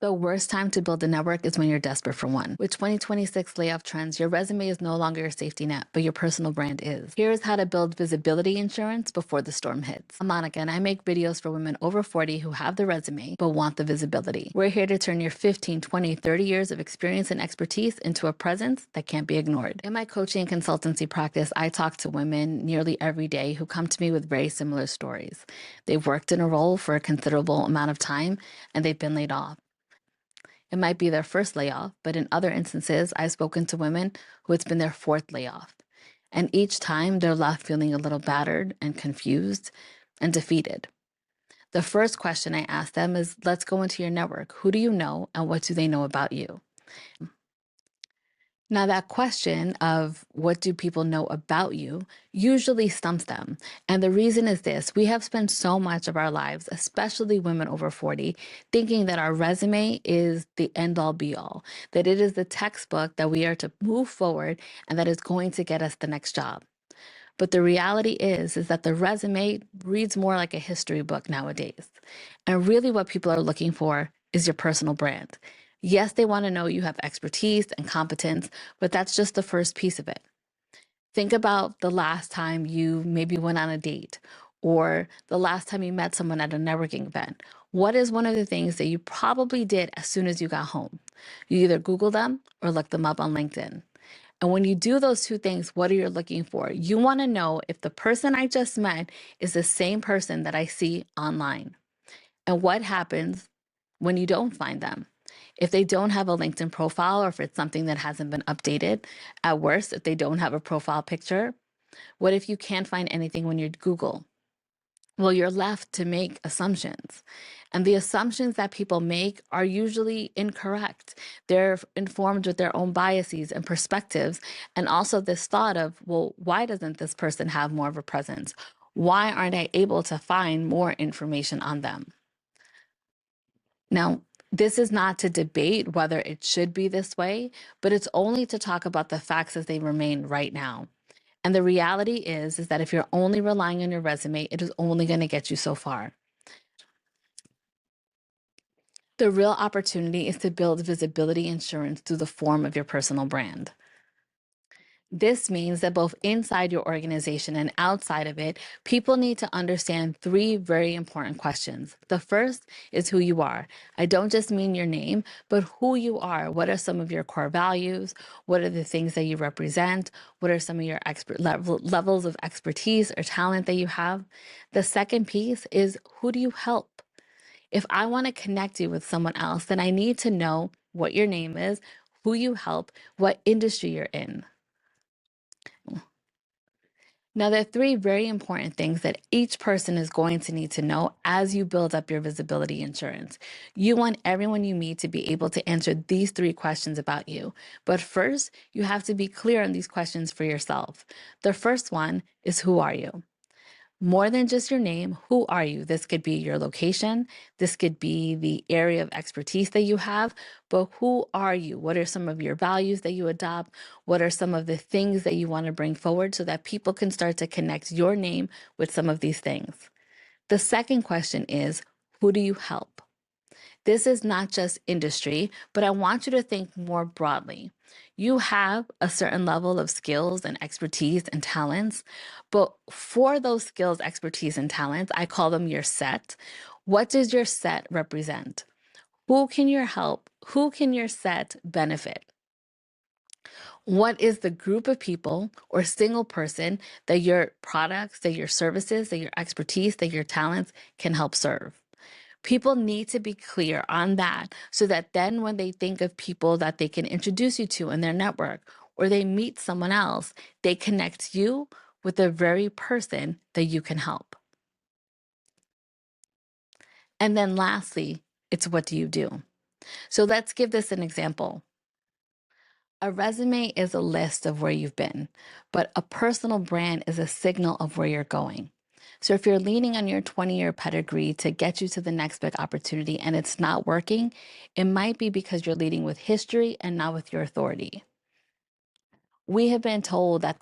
The worst time to build a network is when you're desperate for one. With 2026 layoff trends, your resume is no longer your safety net, but your personal brand is. Here's how to build visibility insurance before the storm hits. I'm Monica, and I make videos for women over 40 who have the resume but want the visibility. We're here to turn your 15, 20, 30 years of experience and expertise into a presence that can't be ignored. In my coaching and consultancy practice, I talk to women nearly every day who come to me with very similar stories. They've worked in a role for a considerable amount of time and they've been laid off. It might be their first layoff, but in other instances, I've spoken to women who it's been their fourth layoff. And each time they're left feeling a little battered and confused and defeated. The first question I ask them is, let's go into your network. Who do you know and what do they know about you? Now, that question of what do people know about you usually stumps them. And the reason is this: we have spent so much of our lives, especially women over 40, thinking that our resume is the end all be all, that it is the textbook that we are to move forward and that is going to get us the next job. But the reality is that the resume reads more like a history book nowadays. And really what people are looking for is your personal brand. Yes, they want to know you have expertise and competence, but that's just the first piece of it. Think about the last time you maybe went on a date or the last time you met someone at a networking event. What is one of the things that you probably did as soon as you got home? You either Google them or look them up on LinkedIn. And when you do those two things, what are you looking for? You want to know if the person I just met is the same person that I see online. And what happens when you don't find them? If they don't have a LinkedIn profile or if it's something that hasn't been updated, at worst, if they don't have a profile picture, what if you can't find anything when you Google? Well, you're left to make assumptions. And the assumptions that people make are usually incorrect. They're informed with their own biases and perspectives. And also this thought of, well, why doesn't this person have more of a presence? Why aren't I able to find more information on them? Now, this is not to debate whether it should be this way, but it's only to talk about the facts as they remain right now. And the reality is that if you're only relying on your resume, it is only going to get you so far. The real opportunity is to build visibility insurance through the form of your personal brand. This means that both inside your organization and outside of it, people need to understand three very important questions. The first is who you are. I don't just mean your name, but who you are. What are some of your core values? What are the things that you represent? What are some of your levels of expertise or talent that you have? The second piece is, who do you help? If I want to connect you with someone else, then I need to know what your name is, who you help, what industry you're in. Now, there are three very important things that each person is going to need to know as you build up your visibility insurance. You want everyone you meet to be able to answer these three questions about you. But first, you have to be clear on these questions for yourself. The first one is, who are you? More than just your name, who are you? This could be your location. This could be the area of expertise that you have, but who are you? What are some of your values that you adopt? What are some of the things that you want to bring forward so that people can start to connect your name with some of these things? The second question is, who do you help? This is not just industry, but I want you to think more broadly. You have a certain level of skills and expertise and talents, but for those skills, expertise, and talents, I call them your set. What does your set represent? Who can your help? Who can your set benefit? What is the group of people or single person that your products, that your services, that your expertise, that your talents can help serve? People need to be clear on that so that then when they think of people that they can introduce you to in their network or they meet someone else, they connect you with the very person that you can help. And then lastly, it's what do you do? So let's give this an example. A resume is a list of where you've been, but a personal brand is a signal of where you're going. So if you're leaning on your 20-year pedigree to get you to the next big opportunity and it's not working, it might be because you're leading with history and not with your authority. We have been told that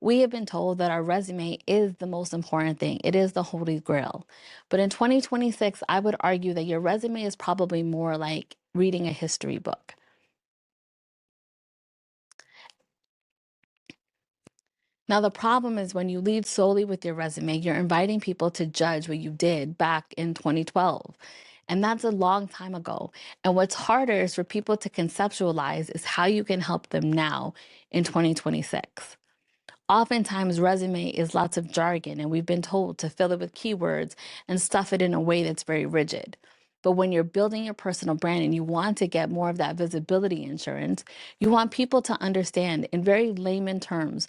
We have been told that our resume is the most important thing. It is the holy grail. But in 2026, I would argue that your resume is probably more like reading a history book. Now, the problem is when you lead solely with your resume, you're inviting people to judge what you did back in 2012. And that's a long time ago. And what's harder is for people to conceptualize is how you can help them now in 2026. Oftentimes, resume is lots of jargon, and we've been told to fill it with keywords and stuff it in a way that's very rigid. But when you're building your personal brand and you want to get more of that visibility insurance, you want people to understand in very layman terms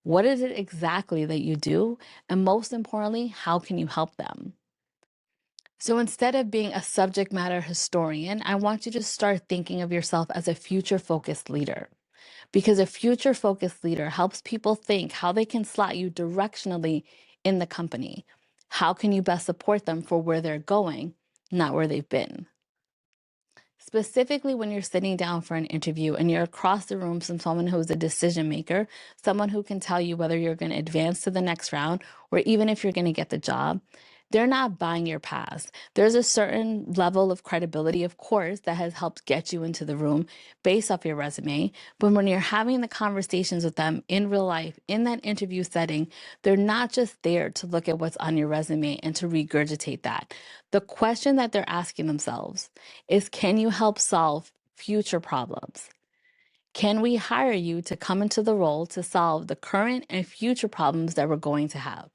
what is it exactly that you do? And most importantly, how can you help them? So instead of being a subject matter historian, I want you to start thinking of yourself as a future focused leader. Because a future focused leader helps people think how they can slot you directionally in the company. How can you best support them for where they're going, not where they've been? Specifically, when you're sitting down for an interview and you're across the room from someone who's a decision maker, someone who can tell you whether you're going to advance to the next round or even if you're going to get the job, they're not buying your past. There's a certain level of credibility, of course, that has helped get you into the room based off your resume. But when you're having the conversations with them in real life, in that interview setting, they're not just there to look at what's on your resume and to regurgitate that. The question that they're asking themselves is, can you help solve future problems? Can we hire you to come into the role to solve the current and future problems that we're going to have?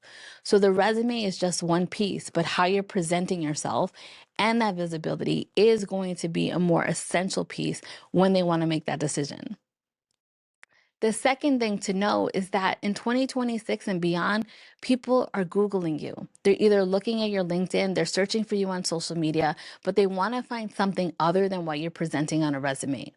So the resume is just one piece, but how you're presenting yourself and that visibility is going to be a more essential piece when they want to make that decision. The second thing to know is that in 2026 and beyond, people are Googling you. They're either looking at your LinkedIn, they're searching for you on social media, but they want to find something other than what you're presenting on a resume.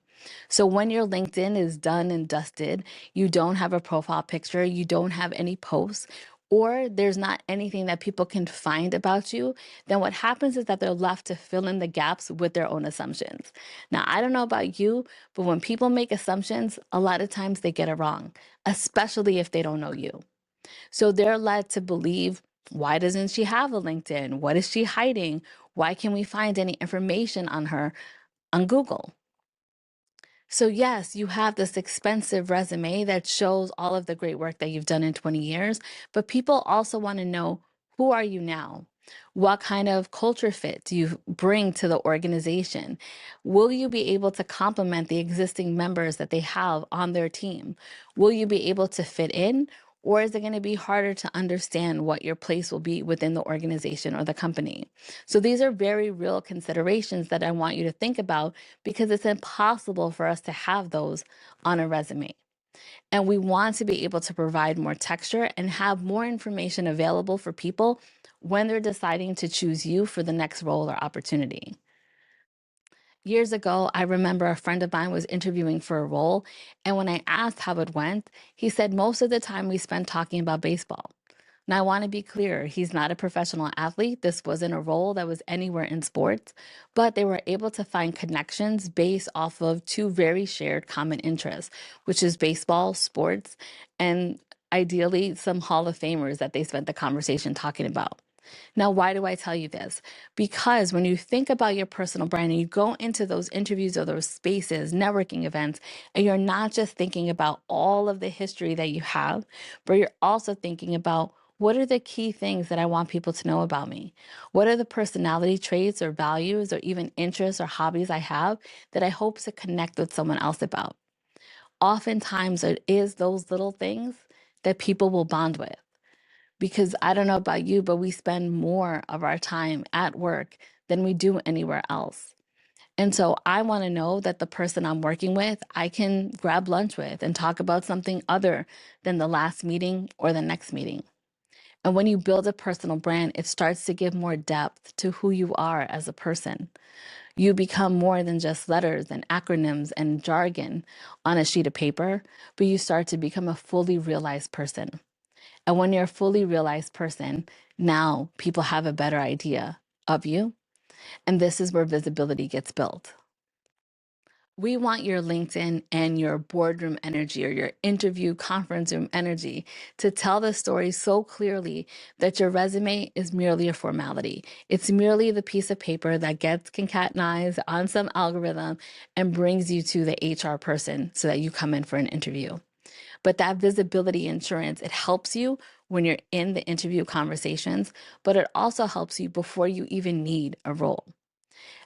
So when your LinkedIn is done and dusted, you don't have a profile picture, you don't have any posts, or there's not anything that people can find about you, then what happens is that they're left to fill in the gaps with their own assumptions. Now, I don't know about you, but when people make assumptions, a lot of times they get it wrong, especially if they don't know you. So they're led to believe, why doesn't she have a LinkedIn? What is she hiding? Why can't we find any information on her on Google? So, yes, you have this expensive resume that shows all of the great work that you've done in 20 years, but people also want to know, who are you now? What kind of culture fit do you bring to the organization? Will you be able to complement the existing members that they have on their team? Will you be able to fit in? Or is it going to be harder to understand what your place will be within the organization or the company? So, these are very real considerations that I want you to think about because it's impossible for us to have those on a resume. And we want to be able to provide more texture and have more information available for people when they're deciding to choose you for the next role or opportunity. Years ago, I remember a friend of mine was interviewing for a role. And when I asked how it went, he said most of the time we spent talking about baseball. Now, I want to be clear, he's not a professional athlete. This wasn't a role that was anywhere in sports, but they were able to find connections based off of two very shared common interests, which is baseball, sports, and ideally some Hall of Famers that they spent the conversation talking about. Now, why do I tell you this? Because when you think about your personal brand and you go into those interviews or those spaces, networking events, and you're not just thinking about all of the history that you have, but you're also thinking about, what are the key things that I want people to know about me? What are the personality traits or values or even interests or hobbies I have that I hope to connect with someone else about? Oftentimes, it is those little things that people will bond with. Because I don't know about you, but we spend more of our time at work than we do anywhere else. And so I want to know that the person I'm working with, I can grab lunch with and talk about something other than the last meeting or the next meeting. And when you build a personal brand, it starts to give more depth to who you are as a person. You become more than just letters and acronyms and jargon on a sheet of paper, but you start to become a fully realized person. And when you're a fully realized person, now people have a better idea of you. And this is where visibility gets built. We want your LinkedIn and your boardroom energy or your interview conference room energy to tell the story so clearly that your resume is merely a formality. It's merely the piece of paper that gets concatenized on some algorithm and brings you to the HR person so that you come in for an interview. But that visibility insurance, it helps you when you're in the interview conversations, but it also helps you before you even need a role.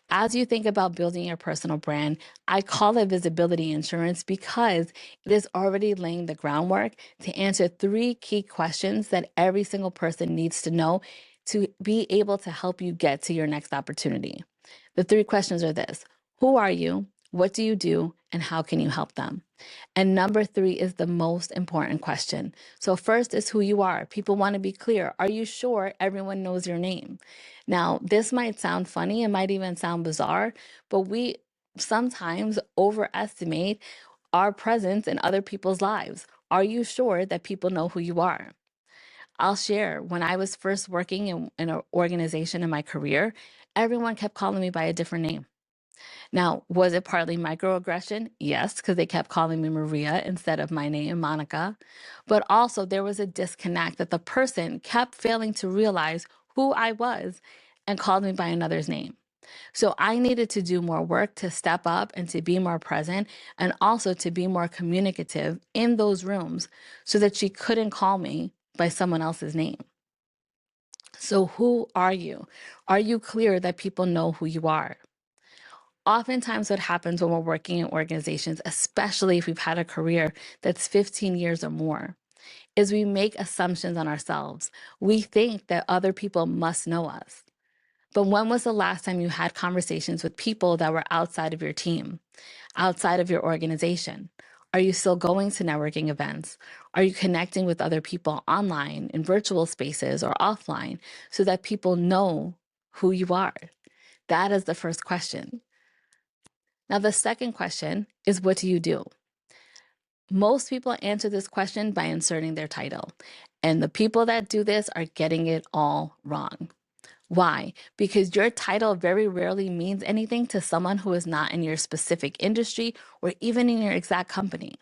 As you think about building your personal brand, I call it visibility insurance because it is already laying the groundwork to answer three key questions that every single person needs to know to be able to help you get to your next opportunity. The three questions are this: who are you? What do you do? And how can you help them? And number three is the most important question. So, first is who you are. People want to be clear. Are you sure everyone knows your name? Now, this might sound funny, it might even sound bizarre, but we sometimes overestimate our presence in other people's lives. Are you sure that people know who you are? I'll share when I was first working in an organization in my career, everyone kept calling me by a different name. Now, was it partly microaggression? Yes, because they kept calling me Maria instead of my name, Monica. But also, there was a disconnect that the person kept failing to realize who I was and called me by another's name. So I needed to do more work to step up and to be more present and also to be more communicative in those rooms so that she couldn't call me by someone else's name. So, who are you? Are you clear that people know who you are? Oftentimes, what happens when we're working in organizations, especially if we've had a career that's 15 years or more, is we make assumptions on ourselves. We think that other people must know us. But when was the last time you had conversations with people that were outside of your team, outside of your organization? Are you still going to networking events? Are you connecting with other people online, in virtual spaces, or offline so that people know who you are? That is the first question. Now, the second question is, what do you do? Most people answer this question by inserting their title. And the people that do this are getting it all wrong. Why? Because your title very rarely means anything to someone who is not in your specific industry or even in your exact company.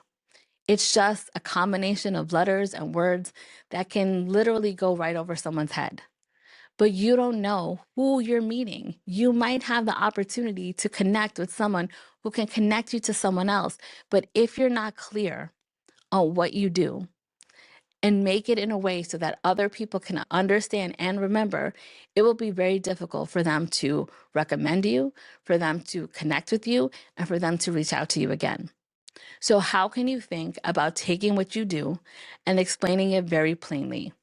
It's just a combination of letters and words that can literally go right over someone's head. But you don't know who you're meeting. You might have the opportunity to connect with someone who can connect you to someone else. But if you're not clear on what you do and make it in a way so that other people can understand and remember, it will be very difficult for them to recommend you, for them to connect with you, and for them to reach out to you again. So, how can you think about taking what you do and explaining it very plainly?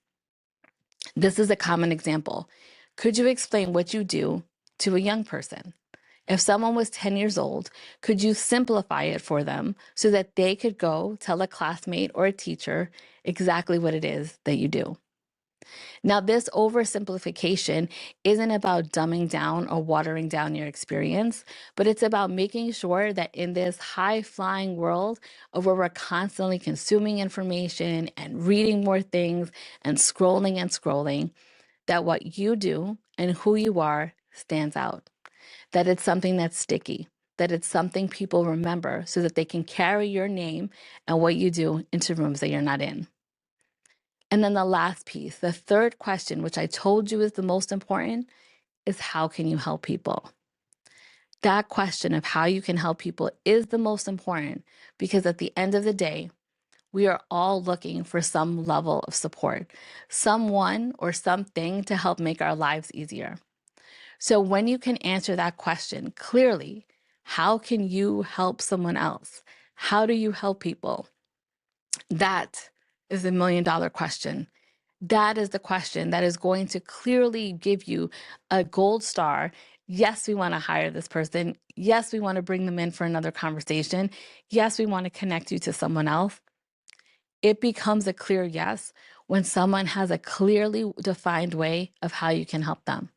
This is a common example. Could you explain what you do to a young person? If someone was 10 years old, could you simplify it for them so that they could go tell a classmate or a teacher exactly what it is that you do? Now, this oversimplification isn't about dumbing down or watering down your experience, but it's about making sure that in this high flying world of where we're constantly consuming information and reading more things and scrolling, that what you do and who you are stands out, that it's something that's sticky, that it's something people remember so that they can carry your name and what you do into rooms that you're not in. And then the last piece, the third question, which I told you is the most important, is how can you help people? That question of how you can help people is the most important because at the end of the day, we are all looking for some level of support, someone or something to help make our lives easier. So when you can answer that question clearly, how can you help someone else? How do you help people? That is the $1 million question. That is the question that is going to clearly give you a gold star. Yes, we want to hire this person. Yes, we want to bring them in for another conversation. Yes, we want to connect you to someone else. It becomes a clear yes when someone has a clearly defined way of how you can help them.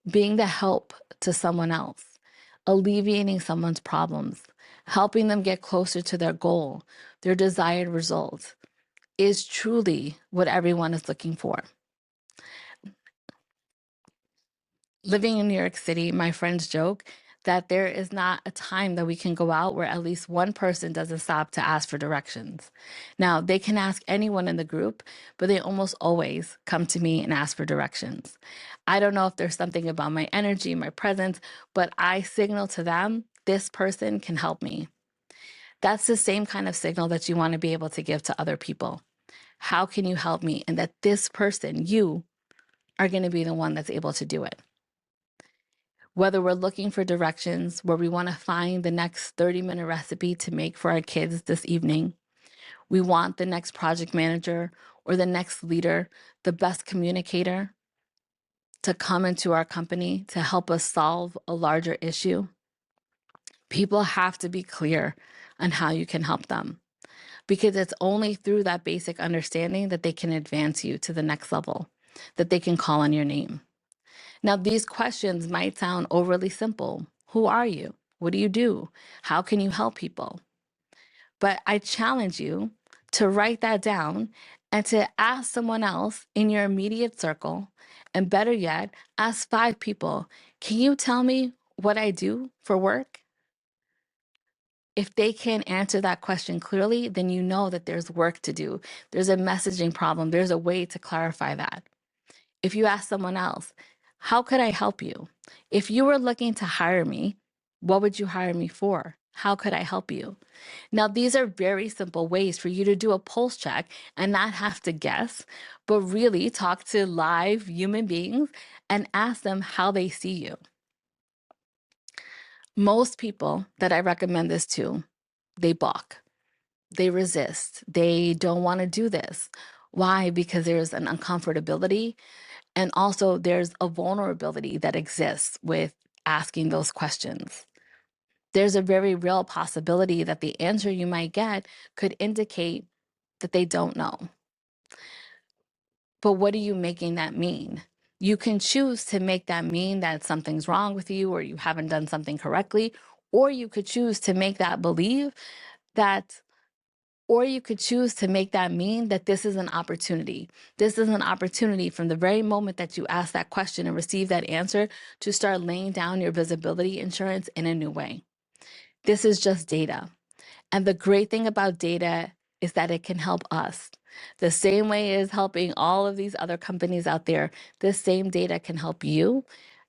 Being the help to someone else, alleviating someone's problems, helping them get closer to their goal, their desired results, is truly what everyone is looking for. Living in New York City, my friends joke that there is not a time that we can go out where at least one person doesn't stop to ask for directions. Now, they can ask anyone in the group, but they almost always come to me and ask for directions. I don't know if there's something about my energy, my presence, but I signal to them, this person can help me. That's the same kind of signal that you want to be able to give to other people. How can you help me? And that this person, you, are going to be the one that's able to do it. Whether we're looking for directions, where we want to find the next 30-minute recipe to make for our kids this evening, we want the next project manager or the next leader, the best communicator, to come into our company to help us solve a larger issue. People have to be clear on how you can help them, because it's only through that basic understanding that they can advance you to the next level, that they can call on your name. Now, these questions might sound overly simple. Who are you? What do you do? How can you help people? But I challenge you to write that down and to ask someone else in your immediate circle, and better yet, ask 5 people, can you tell me what I do for work? If they can't answer that question clearly, then you know that there's work to do. There's a messaging problem. There's a way to clarify that. If you ask someone else, how could I help you? If you were looking to hire me, what would you hire me for? How could I help you? Now, these are very simple ways for you to do a pulse check and not have to guess, but really talk to live human beings and ask them how they see you. Most people that I recommend this to, they balk, they resist, they don't want to do this. Why? Because there's an uncomfortability. And also, there's a vulnerability that exists with asking those questions. There's a very real possibility that the answer you might get could indicate that they don't know. But what are you making that mean? You can choose to make that mean that something's wrong with you or you haven't done something correctly, or you could choose to make that believe that Or you could choose to make that mean that this is an opportunity. This is an opportunity from the very moment that you ask that question and receive that answer to start laying down your visibility insurance in a new way. This is just data. And the great thing about data is that it can help us. The same way it is helping all of these other companies out there, this same data can help you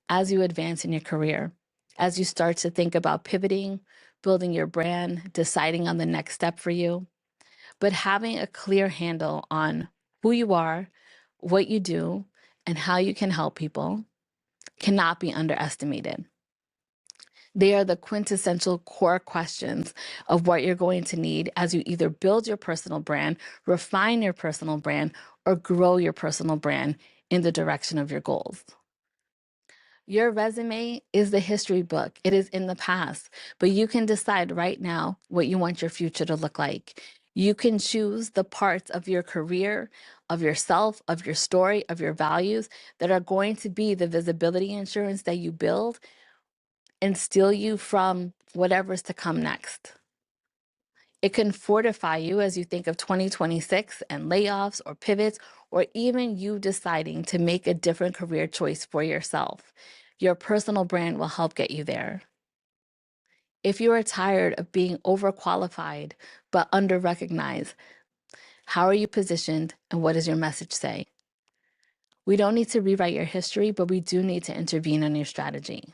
as you advance in your career, as you start to think about pivoting, building your brand, deciding on the next step for you. But having a clear handle on who you are, what you do, and how you can help people cannot be underestimated. They are the quintessential core questions of what you're going to need as you either build your personal brand, refine your personal brand, or grow your personal brand in the direction of your goals. Your resume is the history book. It is in the past, but you can decide right now what you want your future to look like. You can choose the parts of your career, of yourself, of your story, of your values that are going to be the visibility insurance that you build and steal you from whatever's to come next. It can fortify you as you think of 2026 and layoffs or pivots, or even you deciding to make a different career choice for yourself. Your personal brand will help get you there. If you are tired of being overqualified but under-recognized, how are you positioned and what does your message say? We don't need to rewrite your history, but we do need to intervene on your strategy.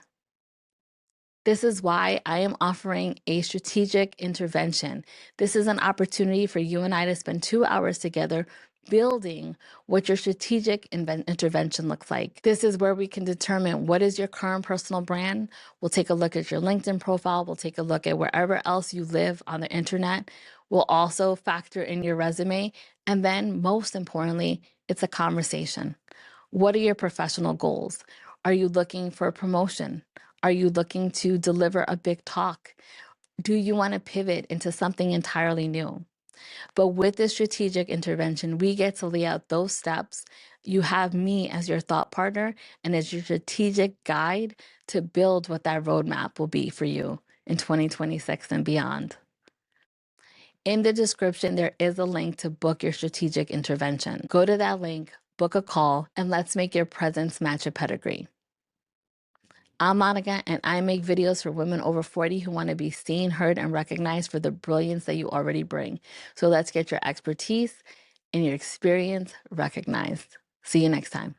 This is why I am offering a strategic intervention. This is an opportunity for you and I to spend 2 hours together building what your strategic intervention looks like. This is where we can determine what is your current personal brand. We'll take a look at your LinkedIn profile. We'll take a look at wherever else you live on the internet. We'll also factor in your resume. And then most importantly, it's a conversation. What are your professional goals? Are you looking for a promotion? Are you looking to deliver a big talk? Do you want to pivot into something entirely new? But with this strategic intervention, we get to lay out those steps. You have me as your thought partner and as your strategic guide to build what that roadmap will be for you in 2026 and beyond. In the description, there is a link to book your strategic intervention. Go to that link, book a call, and let's make your presence match your pedigree. I'm Monica, and I make videos for women over 40 who want to be seen, heard, and recognized for the brilliance that you already bring. So let's get your expertise and your experience recognized. See you next time.